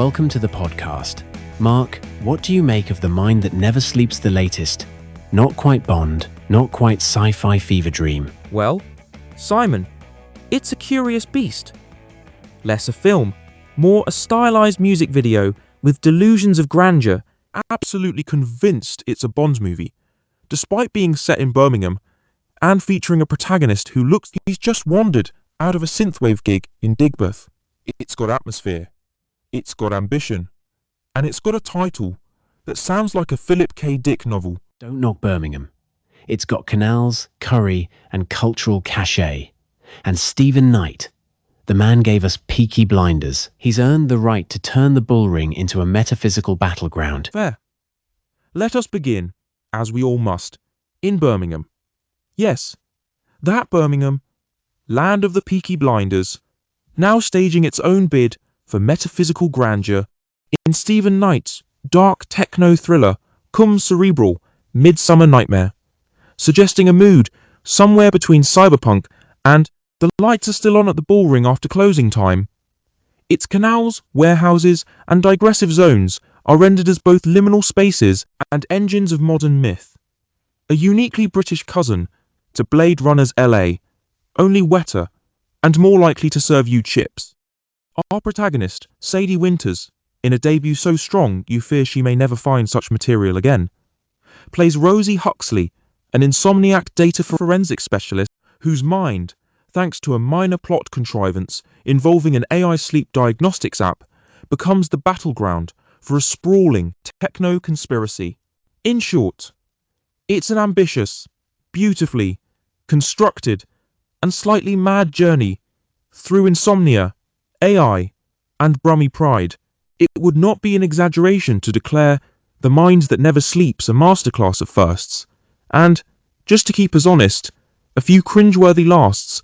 Welcome to the podcast. Mark, what do you make of the mind that never sleeps the latest? Not quite Bond, not quite sci-fi fever dream. Well, Simon, it's a curious beast. Less a film, more a stylized music video with delusions of grandeur. Absolutely convinced it's a Bond movie, despite being set in Birmingham and featuring a protagonist who looks he's just wandered out of a synthwave gig in Digbeth. It's got atmosphere, it's got ambition, and it's got a title that sounds like a Philip K. Dick novel. Don't knock Birmingham. It's got canals, curry, and cultural cachet. And Stephen Knight, the man gave us Peaky Blinders. He's earned the right to turn the bullring into a metaphysical battleground. Fair. Let us begin, as we all must, in Birmingham. Yes, that Birmingham, land of the Peaky Blinders, now staging its own bid for metaphysical grandeur in Stephen Knight's dark techno-thriller Cum Cerebral Midsummer Nightmare, suggesting a mood somewhere between cyberpunk and the lights are still on at the bullring after closing time. Its canals, warehouses, and digressive zones are rendered as both liminal spaces and engines of modern myth. A uniquely British cousin to Blade Runner's LA, only wetter and more likely to serve you chips. Our protagonist, Sadie Winters, in a debut so strong you fear she may never find such material again, plays Rosie Huxley, an insomniac data forensic specialist whose mind, thanks to a minor plot contrivance involving an AI sleep diagnostics app, becomes the battleground for a sprawling techno-conspiracy. In short, it's an ambitious, beautifully constructed, and slightly mad journey through insomnia, AI, and Brummy pride. It would not be an exaggeration to declare The Mind That Never Sleeps a masterclass of firsts, and, just to keep us honest, a few cringeworthy lasts.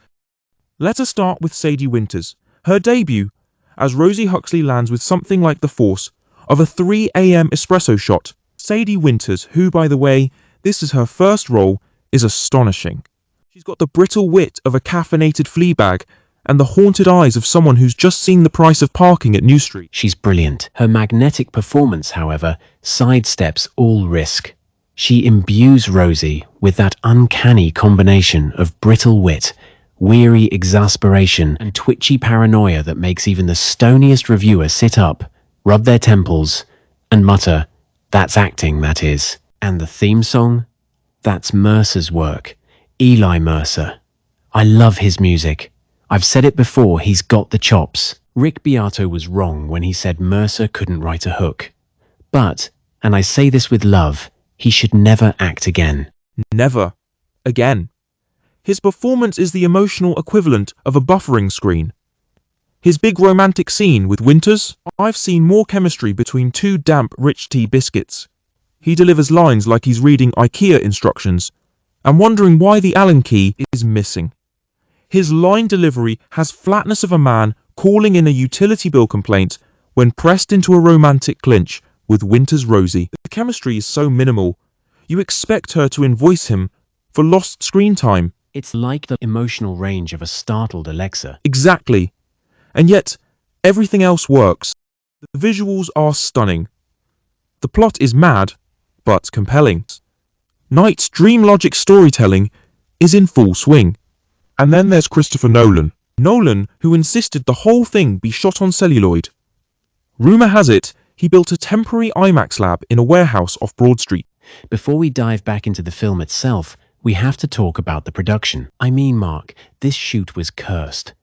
Let us start with Sadie Winters, her debut, as Rosie Huxley lands with something like the force of a 3 a.m. espresso shot. Sadie Winters, who, by the way, this is her first role, is astonishing. She's got the brittle wit of a caffeinated fleabag and the haunted eyes of someone who's just seen the price of parking at New Street. She's brilliant. Her magnetic performance, however, sidesteps all risk. She imbues Rosie with that uncanny combination of brittle wit, weary exasperation, and twitchy paranoia that makes even the stoniest reviewer sit up, rub their temples, and mutter, "That's acting, that is." And the theme song? That's Mercer's work. Eli Mercer. I love his music. I've said it before, he's got the chops. Rick Beato was wrong when he said Mercer couldn't write a hook. But, and I say this with love, he should never act again. Never. Again. His performance is the emotional equivalent of a buffering screen. His big romantic scene with Winters, I've seen more chemistry between two damp rich tea biscuits. He delivers lines like he's reading IKEA instructions and wondering why the Allen key is missing. His line delivery has flatness of a man calling in a utility bill complaint when pressed into a romantic clinch with Winters' Rosie. The chemistry is so minimal, you expect her to invoice him for lost screen time. It's like the emotional range of a startled Alexa. Exactly. And yet, everything else works. The visuals are stunning. The plot is mad, but compelling. Knight's dream logic storytelling is in full swing. And then there's Christopher Nolan. Nolan, who insisted the whole thing be shot on celluloid. Rumour has it, he built a temporary IMAX lab in a warehouse off Broad Street. Before we dive back into the film itself, we have to talk about the production. I mean, Mark, this shoot was cursed.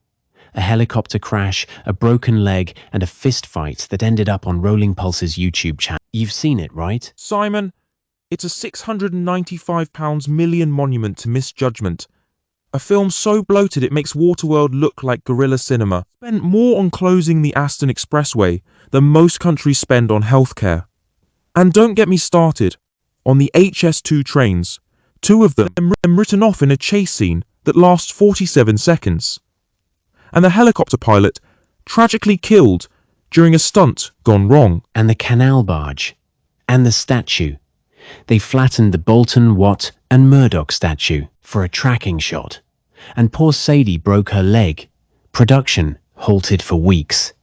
A helicopter crash, a broken leg, and a fist fight that ended up on Rolling Pulse's YouTube channel. You've seen it, right? Simon, it's a £695 million monument to misjudgment. A film so bloated it makes Waterworld look like guerrilla cinema. Spent more on closing the Aston Expressway than most countries spend on healthcare. And don't get me started on the HS2 trains. 2 of them written off in a chase scene that lasts 47 seconds. And the helicopter pilot tragically killed during a stunt gone wrong. And the canal barge. And the statue. They flattened the Bolton, Watt, and Murdoch statue for a tracking shot. And poor Sadie broke her leg. Production halted for weeks.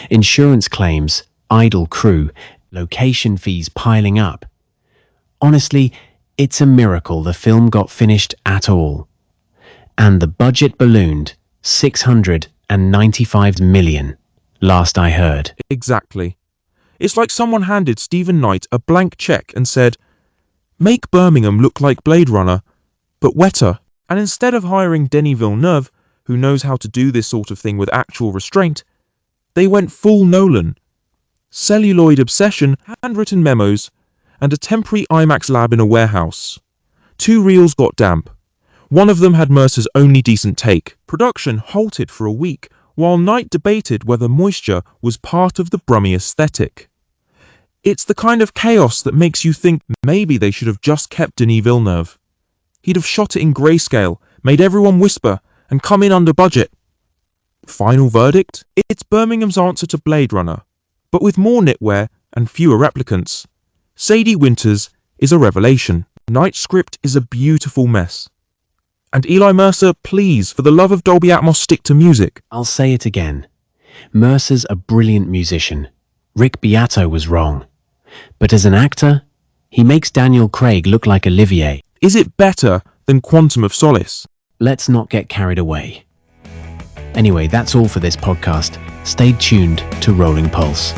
Insurance claims idle crew, location fees piling up. Honestly, it's a miracle the film got finished at all. And the budget ballooned 695 million, last I heard. Exactly. It's like someone handed Stephen Knight a blank check and said, "Make Birmingham look like Blade Runner, but wetter." And instead of hiring Denis Villeneuve, who knows how to do this sort of thing with actual restraint, they went full Nolan. Celluloid obsession, handwritten memos, and a temporary IMAX lab in a warehouse. 2 reels got damp. One of them had Mercer's only decent take. Production halted for a week, while Knight debated whether moisture was part of the Brummy aesthetic. It's the kind of chaos that makes you think maybe they should have just kept Denis Villeneuve. He'd have shot it in grayscale, made everyone whisper, and come in under budget. Final verdict? It's Birmingham's answer to Blade Runner, but with more knitwear and fewer replicants. Sadie Winters is a revelation. Knight's script is a beautiful mess. And Eli Mercer, please, for the love of Dolby Atmos, stick to music. I'll say it again. Mercer's a brilliant musician. Rick Beato was wrong. But as an actor, he makes Daniel Craig look like Olivier. Is it better than Quantum of Solace? Let's not get carried away. Anyway, that's all for this podcast. Stay tuned to Rolling Pulse.